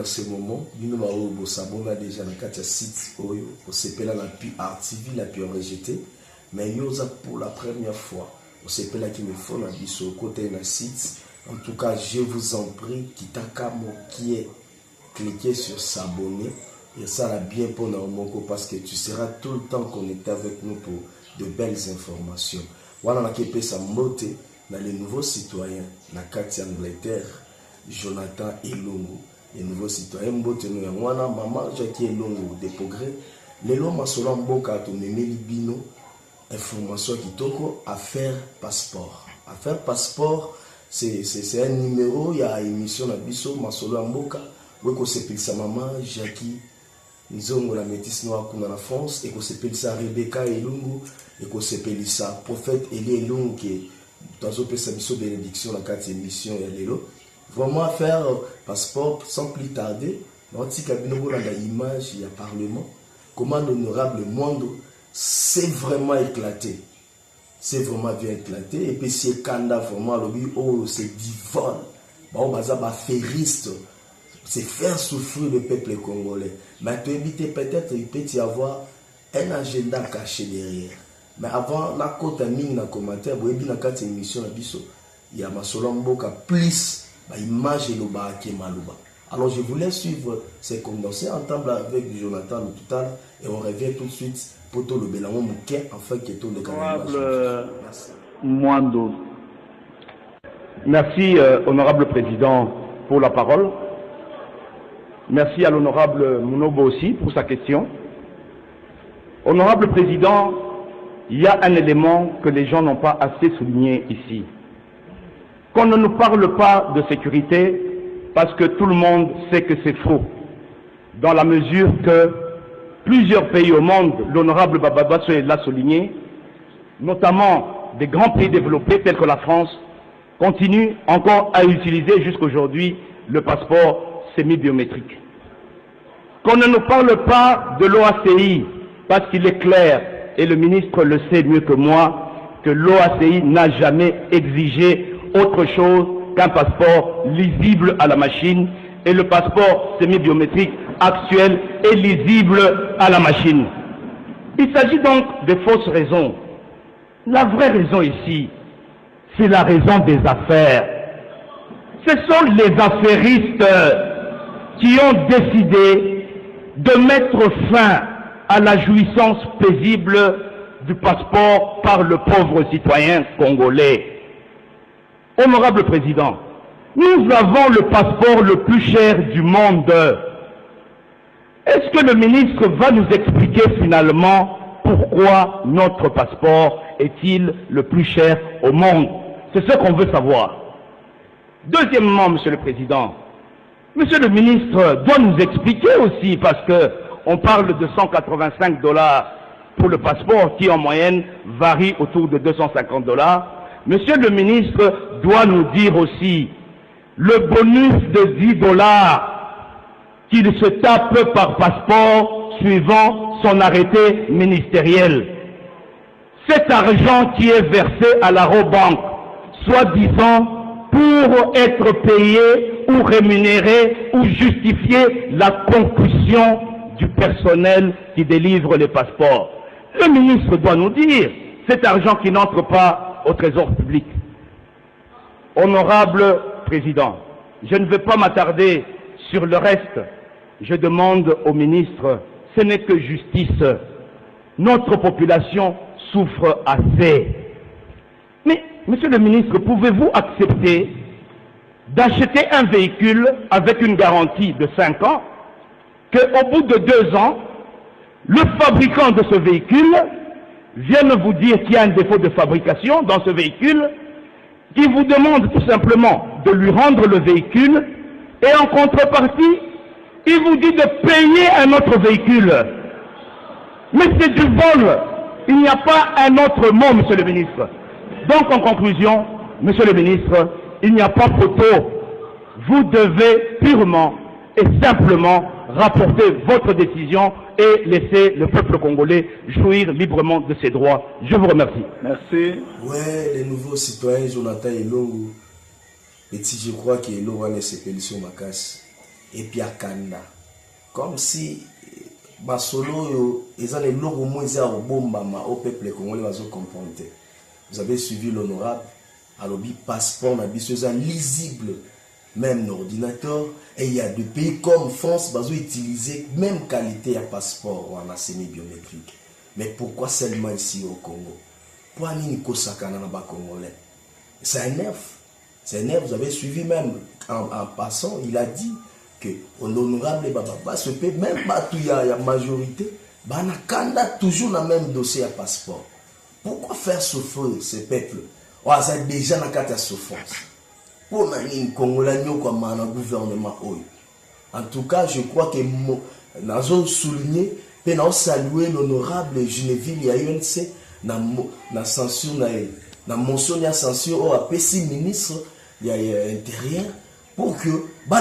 ce moment, nous avons s'abonner déjà dans 4 sites pour s'appeler la RTV, la puis rejeté. Mais pour la première fois, on s'appelle qui me font un biseau côté d'un site. En tout cas, je vous en prie, qui est cliquez sur s'abonner. Et ça va bien pour nous parce que tu seras tout le temps connecté avec nous pour de belles informations. Voilà, on a qui ça monter dans les nouveaux citoyens, dans Katia Angleterre, Jonathan Elongo, les nouveaux citoyens, maman Jackie Elongo, des progrès. Les lois sont mboka to memeli bino information qui toko affaire passeport. Affaire passeport, c'est un numéro, il y a une émission na biso masolo mboka, où ko s'appelle sa maman Jackie Nzongo la métisse noire qu'on a en France et qu'on s'appelle ça Rebecca Elongo et qu'on s'appelle ça prophète Elie Elongo qui dans une mission bénédiction la 4e émission et l'élo. Vraiment faire passeport sans plus tarder. Dans le cabinet dans l'image il y a parlement. Comment l'honorable Mondo c'est vraiment éclaté. C'est vraiment bien éclaté. Et puis c'est Kanda vraiment oh c'est divin. Bon bazaba ferriste. C'est faire souffrir le peuple congolais. Mais tu éviter peut-être il peut y avoir un agenda caché derrière. Mais avant la côte à mine dans commentaire, vous avez bien dans cette émission il y a ma solomboka plus image et le baké malouba. Alors je voulais suivre ces condensés ensemble avec Jonathan le total et on revient tout de suite pour tout le bélangon mouquet afin que tout le honorable Mwando. Merci honorable président pour la parole. Merci à l'honorable Mounobo aussi pour sa question. Honorable président, il y a un élément que les gens n'ont pas assez souligné ici. Qu'on ne nous parle pas de sécurité parce que tout le monde sait que c'est faux. Dans la mesure que plusieurs pays au monde, l'honorable Bababasso l'a souligné, notamment des grands pays développés tels que la France, continuent encore à utiliser jusqu'aujourd'hui le passeport semi-biométrique. Qu'on ne nous parle pas de l'OACI parce qu'il est clair, et le ministre le sait mieux que moi, que l'OACI n'a jamais exigé autre chose qu'un passeport lisible à la machine, et le passeport semi-biométrique actuel est lisible à la machine. Il s'agit donc de fausses raisons. La vraie raison ici, c'est la raison des affaires. Ce sont les affairistes qui ont décidé de mettre fin à la jouissance paisible du passeport par le pauvre citoyen congolais. Honorable président, nous avons le passeport le plus cher du monde. Est-ce que le ministre va nous expliquer finalement pourquoi notre passeport est-il le plus cher au monde? C'est ce qu'on veut savoir. Deuxièmement, monsieur le président, monsieur le ministre doit nous expliquer aussi, parce que on parle de 185 $ pour le passeport qui en moyenne varie autour de 250 $. Monsieur le ministre doit nous dire aussi le bonus de 10 $ qu'il se tape par passeport suivant son arrêté ministériel. Cet argent qui est versé à la Robank, soi-disant pour être payé ou rémunéré ou justifier la concussion du personnel qui délivre les passeports. Le ministre doit nous dire cet argent qui n'entre pas au trésor public. Honorable président, je ne veux pas m'attarder sur le reste. Je demande au ministre, ce n'est que justice. Notre population souffre assez. Mais, monsieur le ministre, pouvez-vous accepter d'acheter un véhicule avec une garantie de 5 ans, qu'au bout de 2 ans, le fabricant de ce véhicule vienne vous dire qu'il y a un défaut de fabrication dans ce véhicule, qui vous demande tout simplement de lui rendre le véhicule, et en contrepartie, il vous dit de payer un autre véhicule. Mais c'est du vol. Il n'y a pas un autre mot, monsieur le ministre. Donc, en conclusion, monsieur le ministre, il n'y a pas photo. Vous devez purement et simplement rapporter votre décision et laisser le peuple congolais jouir librement de ses droits. Je vous remercie. Merci. Ouais, les nouveaux citoyens, Jonathan Elongo. Et si je crois que Elongo a une expédition ma casse. et puis à Kanda. Comme si Basolo, ils ont les logos moins au bombama au peuple congolais va se comprendre. Vous avez suivi l'honorable, alors passeport, lisible, même l'ordinateur, et il y a des pays comme France, ils ont utilisé même qualité à passeport en semi-biométrique. Mais pourquoi seulement ici au Congo? Pourquoi Niko Sakana n'a pas congolais? Ça énerve. Ça énerve. Vous avez suivi même en passant, il a dit que l'honorable Baba, ce pays, même pas il y a majorité, Banakanda toujours dans le même dossier à passeport. Pourquoi faire souffrir ces peuples? C'est déjà dans la souffrance. Pour les Congolais, comme un gouvernement. En tout cas, je crois que nous avons souligné, nous avons salué l'honorable Geneviève Yayonse, na censure, na mention de censure au APC ministre intérieur pour que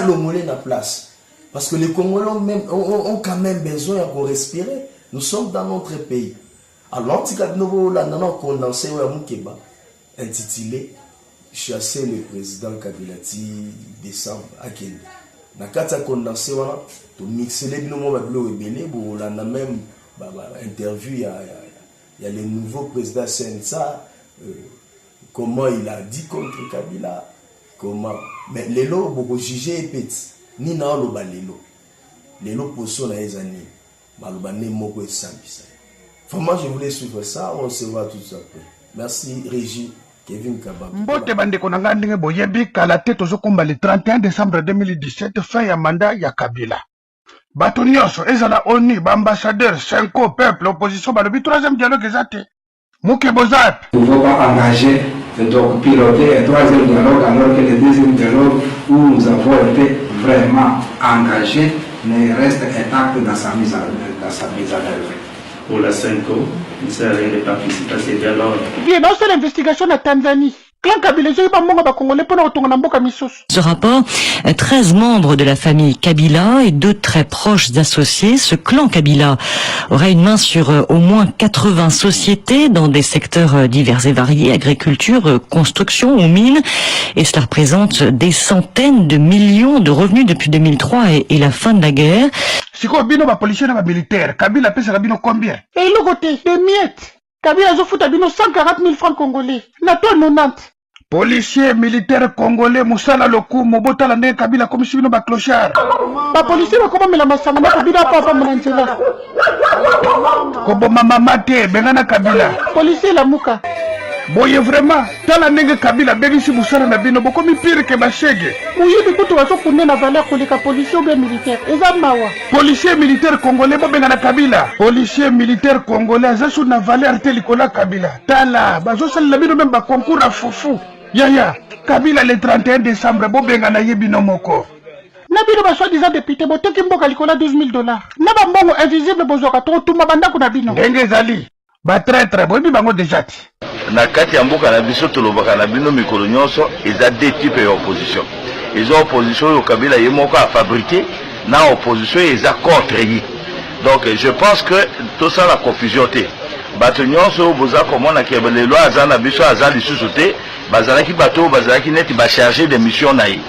l'Ongolais na place. Parce que les Congolais ont quand même besoin de respirer. Nous sommes dans notre pays. Alors, nous avons condensé intitulé Chasser le président Kabilati décembre à Kenya. Na kata condensé wana to mixer les bino ba blo ebele bo la na même interview il y a le nouveau président Sensa comment il a dit contre Kabila comment mais lelo boko juger petit ni na lo ba lelo poso na ezani maloba ne moko esambisa. Vraiment je voulais suivre ça, on se voit tout ça après. Merci Régie. Mbote bandeko na ngandenge boyebi kala te tozokomba le 31 décembre 2017 fin ya mandat ya Kabila. Bato nyonso ezala ONU, ambassadeur, Senko, peuple, opposition, balobi troisième dialogue ezate. Mouké Bozap. Nous ne pouvons pas engager, donc piloter un troisième dialogue alors que le deuxième dialogue où nous avons été vraiment engagés ne reste intact dans sa mise en œuvre. Pour la Senko, il ne rien de participer à ces dialogues. Bien, dans cette investigation à Tanzanie, ce rapport, 13 membres de la famille Kabila et 2 très proches associés, ce clan Kabila aurait une main sur au moins 80 sociétés dans des secteurs divers et variés, agriculture, construction ou mines, et cela représente des centaines de millions de revenus depuis 2003 et la fin de la guerre. Si quoi, bino ba policier na militaire, Kabila pèse la bino combien? Et le côté, des miettes. Kabila zo fout à bino 140 000 francs congolais. Na toi 90. Policier, militaire congolais, Moussala Lokou, Mobota Lande, Kabila comme si bino ba clochard. Ba policier ba comment me la masama na Kabila papa mananzela. Kobo mama mate, bengana Kabila. Policier la muka. Boye vraiment, tala ndenge Kabila bengisi Moussala na bino, bokomi pire que bachege. Mouye bikutu waso kunde na valeur koleka policier ou bien militaire. Eza mawa. Policier militaire congolais bo bengana Kabila. Policier militaire congolais azasu na valeur te likola Kabila. Tala, bazo sala na bino même ba concours à foufou. Yaya, Kabila le 31 décembre bo bengana yebino moko. Nabino ba soi-disant député bo toki mboka likola $12,000. Naba mbongo invisible bozoka to tuma bandako na bino. Ndenge zali. Ba traître bo bi bango déjà ti. Na kati ya mboka na biso tolobaka na bino mikolo nyonso eza deux types ya opposition. Eza opposition yo Kabila ye moko a fabriqué na opposition eza contre yi. Donc je pense que tout ça la confusion te. Bato nyonso boza komona ke lelo aza na biso aza lisusu te, bazalaki bato bazalaki neti ba chargé de mission na yi.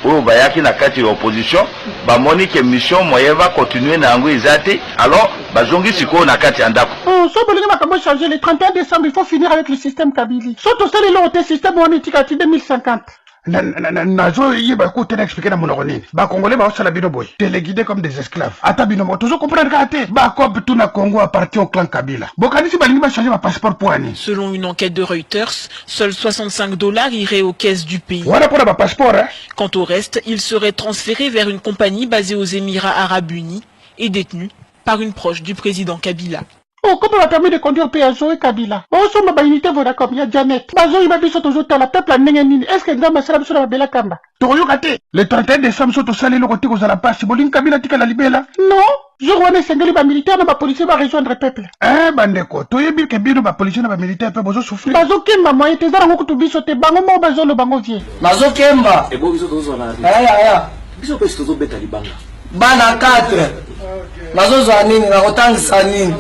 Oyo bayaki na kati ya opposition, ba moni ke mission moyen va continuer na yango ezate, alors bazongi siko na kati ya ndako. So bolinga makambo changer le 31 décembre, il faut finir avec le système Kabili. Soto sali lo te système on etikati 2050. Nazo yeba ko te expliquer na monoko nini. Ba congolais ba osala bino boy, téléguidés comme des esclaves. Ata bino mo toujours comprendre kate. Ba cop tout na Congo appartient au clan Kabila. Bokanisi balingi ba changer ma passeport pour ani. Selon une enquête de Reuters, seuls $65 iraient aux caisses du pays. Voilà pour ma passeport hein. Quant au reste, il serait transféré vers une compagnie basée aux Émirats Arabes Unis et détenue par une proche du président Kabila. Oh, comment on a permis de conduire Péazo et Kabila? Oh, sur ma unité, voilà comme il y a Janet. Bazo, il m'a dit sur la peuple à Nengenini. Est-ce que dans ma salle sur la bella Kamba? Toyo Kate, le 31 décembre, sur salé le côté aux Alapas, si Bolin Kabila tika la libella? Non, je vois Sengeli, ma militaire, ma policier va rejoindre le peuple. Bandeko, Toyo Bil Kabino, ma policier, ma militaire, peut besoin souffrir. Bazo Kemba, moi, t'es dans le biso, t'es bango, mo, bazo, le bango vie. Bazo Kemba. Et bon, biso tozo na. Aya. Biso pesi tozo beta libanga. Bana 4. Bazo zo anini, na kotangisa nini.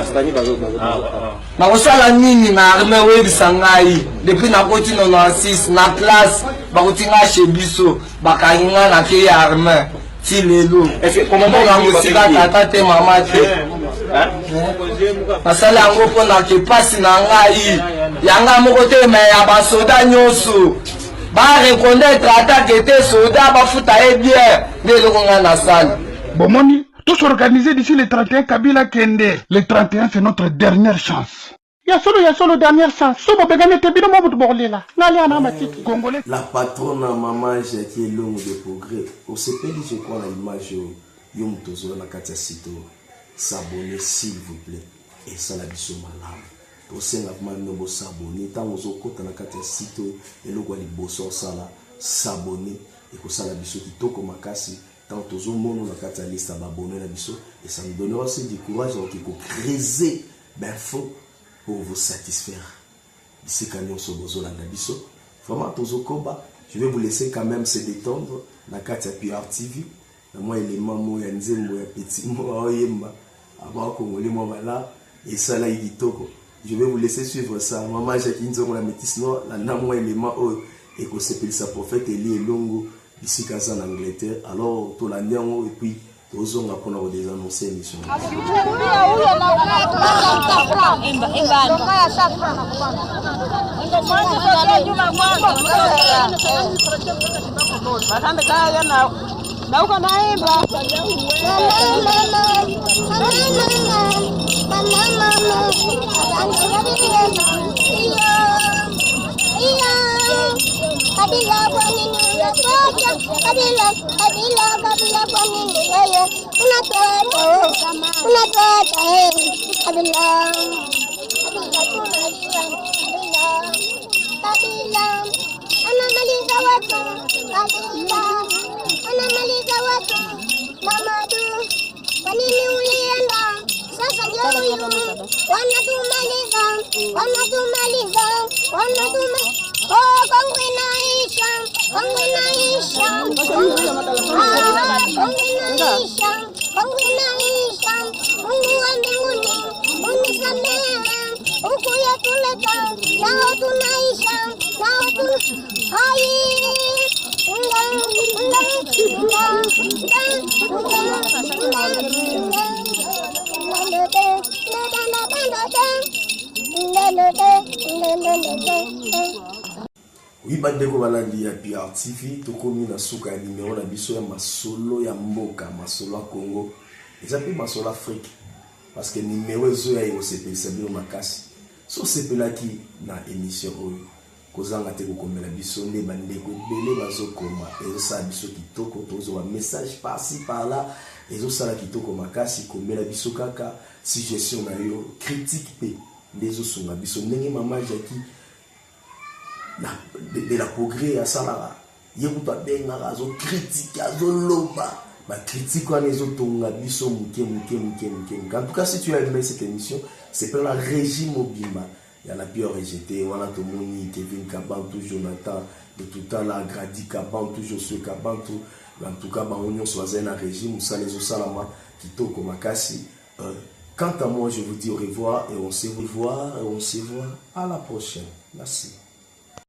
Stani bazo. nakosala nini na arme oyebisa ngai depuis nakoti 96 na classe bakoti nga chez biso bakangi nga na ke ya arme ti lelo mosika tata te mama te nasala yango mpo na ke pasi na ngai yanga moko te me ya basoda nyonso bareconnaître atake te soda bafuta ye bien nde eloko ngai nasali bomoni tous organisés d'ici le 31 Kabila Kende. Le 31 c'est notre dernière chance. Ya solo dernière chance. Sobo begane te bino mobutu bolela. Nali ana matiki. Congolais. La patronne maman qui est longue de progrès. Au CPD je crois l'image yom tozo na katia sito. S'abonner s'il vous plaît. Et ça la biso malamu. Au senga manobo s'abonner tant ozo kota na katia sito et le kwa liboso sala s'abonner et ko sala biso kitoko makasi. Tant aux hommes, on a qu'à la liste à m'abonner la biso et ça nous donnera aussi du courage qui peut creuser ben faux pour vous satisfaire. Ici quand on se besoin la biso, vraiment tous au combat. Je vais vous laisser quand même se détendre. La carte puis TV. Moi élément moi yanze moi petit moi oyemba. Avant congolais moi là et ça là il dit toko. Je vais vous laisser suivre ça. Maman j'ai qui nous la métisse noire la na moi élément et que c'est pour sa prophète Eli Longo. Ici quand ça en Angleterre, alors tout l'année et puis tous on a pour des annoncer l'émission. Kabila kwa nini unatoka? Kabila kwa nini wewe unatoka? Kabila anamaliza watu Mamadu, kwa nini ulienda? Sasa ndio huyu wanatumaliza. Oh, Kongo inaisha. Mungu wa mbinguni, unisamehe. Huku yatuleta, nao tunaisha, Oui, bandeko balandi ya PR TV, tokomi na suka ya numéro na biso ya masolo ya mboka, masolo ya Congo. Eza pe masolo Afrique. Parce que numéro ezo ya yo sepelisa bino makasi. So sepelaki na émission oyo. Kozanga te kokomela biso nde bandeko ebele bazokoma. Ezo sala biso kitoko, tozo un message par-ci par-là. Ezo sala kitoko makasi komela biso kaka suggestion na yo, critique pe ndezo sunga biso ndenge mama Jackie de la progrès à ça yebuta benga azo critique azo loba ma critique wana ezo tonga biso muke. En tout cas si tu as aimé cette émission, c'est pour la Régie Mobimba. Il y a la pire rejeté, voilà tout le monde, Kevin Kabantou, Jonathan, de tout temps là, Grady Kabantou, Josué Kabantou. En tout cas, on y soit un régime, ça les osalama, Kitoko Makasi. Quant à moi, je vous dis au revoir et on se revoit à la prochaine. Merci.